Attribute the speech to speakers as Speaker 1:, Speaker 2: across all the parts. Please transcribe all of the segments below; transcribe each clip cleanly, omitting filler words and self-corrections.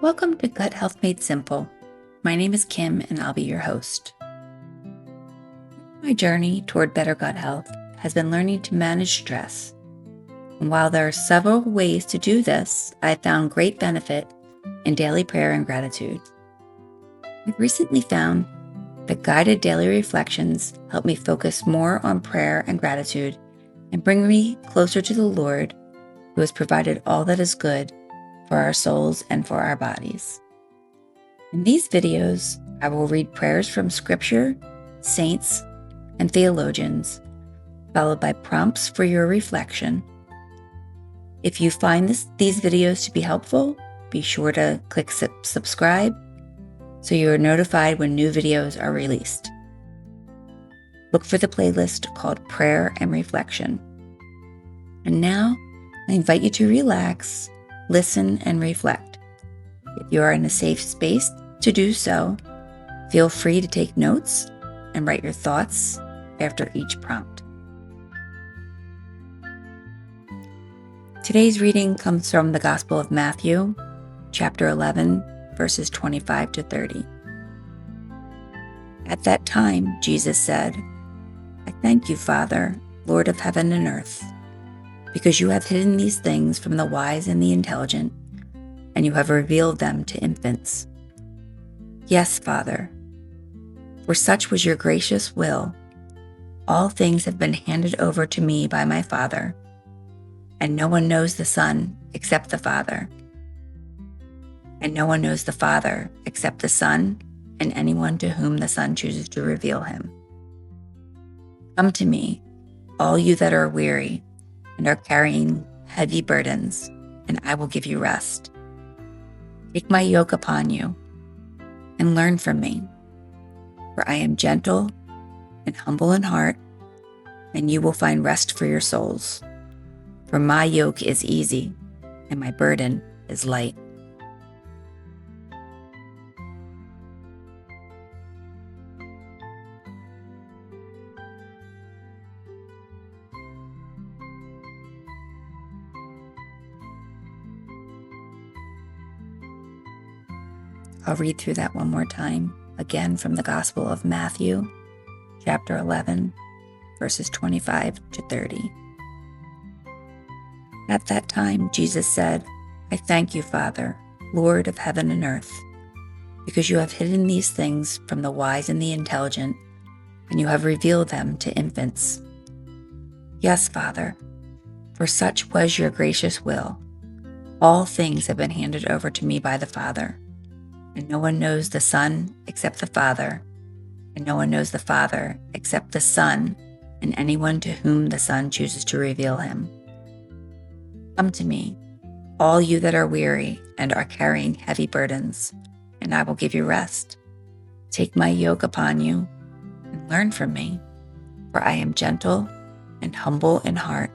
Speaker 1: Welcome to Gut Health Made Simple. My name is Kim and I'll be your host. My journey toward better gut health has been learning to manage stress. And while there are several ways to do this, I have found great benefit in daily prayer and gratitude. I've recently found that guided daily reflections help me focus more on prayer and gratitude and bring me closer to the Lord, who has provided all that is good for our souls and for our bodies. In these videos, I will read prayers from Scripture, saints, and theologians, followed by prompts for your reflection. If you find these videos to be helpful, be sure to click subscribe so you are notified when new videos are released. Look for the playlist called Prayer and Reflection. And now, I invite you to relax, listen, and reflect. If you are in a safe space to do so, feel free to take notes and write your thoughts after each prompt. Today's reading comes from the Gospel of Matthew, chapter 11, verses 25 to 30. At that time, Jesus said, "I thank you, Father, Lord of heaven and earth, because you have hidden these things from the wise and the intelligent, and you have revealed them to infants. Yes, Father, for such was your gracious will. All things have been handed over to me by my Father, and no one knows the Son except the Father, and no one knows the Father except the Son and anyone to whom the Son chooses to reveal him. Come to me, all you that are weary and are carrying heavy burdens, and I will give you rest. Take my yoke upon you and learn from me, for I am gentle and humble in heart, and you will find rest for your souls. For my yoke is easy and my burden is light." I'll read through that one more time, again from the Gospel of Matthew, chapter 11, verses 25 to 30. At that time, Jesus said, "I thank you, Father, Lord of heaven and earth, because you have hidden these things from the wise and the intelligent, and you have revealed them to infants. Yes, Father, for such was your gracious will. All things have been handed over to me by the Father, and no one knows the Son except the Father, and no one knows the Father except the Son and anyone to whom the Son chooses to reveal him. Come to me, all you that are weary and are carrying heavy burdens, and I will give you rest. Take my yoke upon you and learn from me, for I am gentle and humble in heart,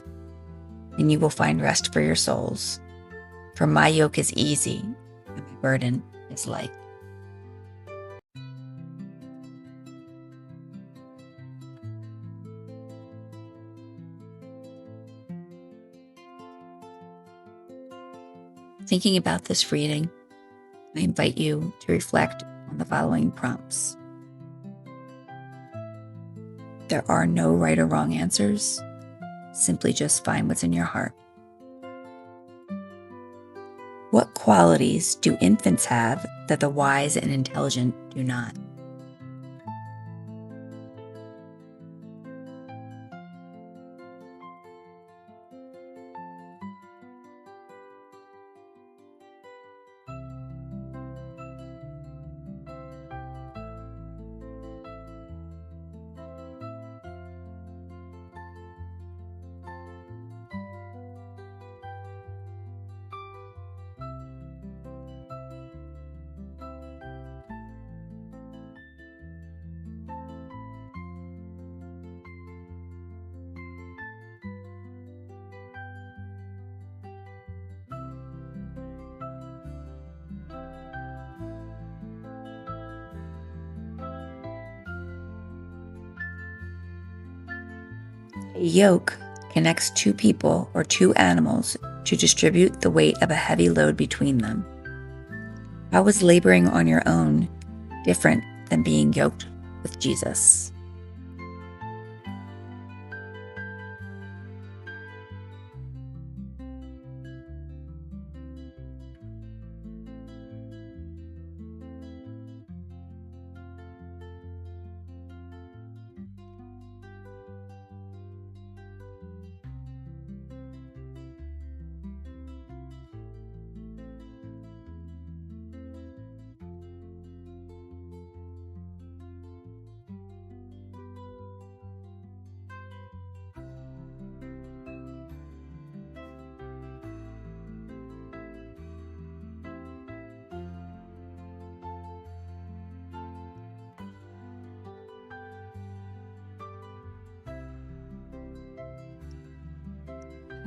Speaker 1: and you will find rest for your souls. For my yoke is easy and my burden is light." Thinking about this reading, I invite you to reflect on the following prompts. There are no right or wrong answers. Simply just find what's in your heart. What qualities do infants have that the wise and intelligent do not? A yoke connects two people or two animals to distribute the weight of a heavy load between them. How was laboring on your own different than being yoked with Jesus?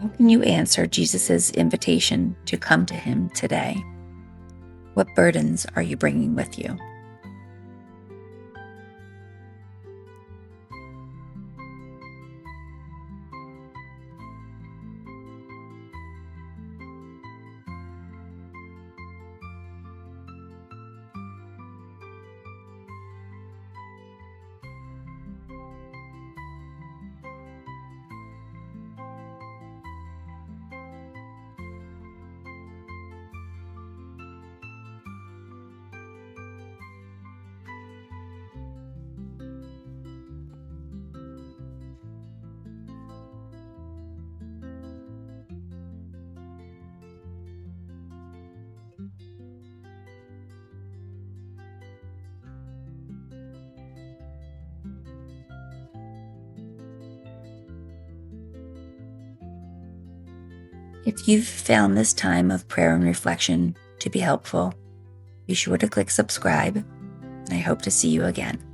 Speaker 1: How can you answer Jesus' invitation to come to him today? What burdens are you bringing with you? If you've found this time of prayer and reflection to be helpful, be sure to click subscribe, and I hope to see you again.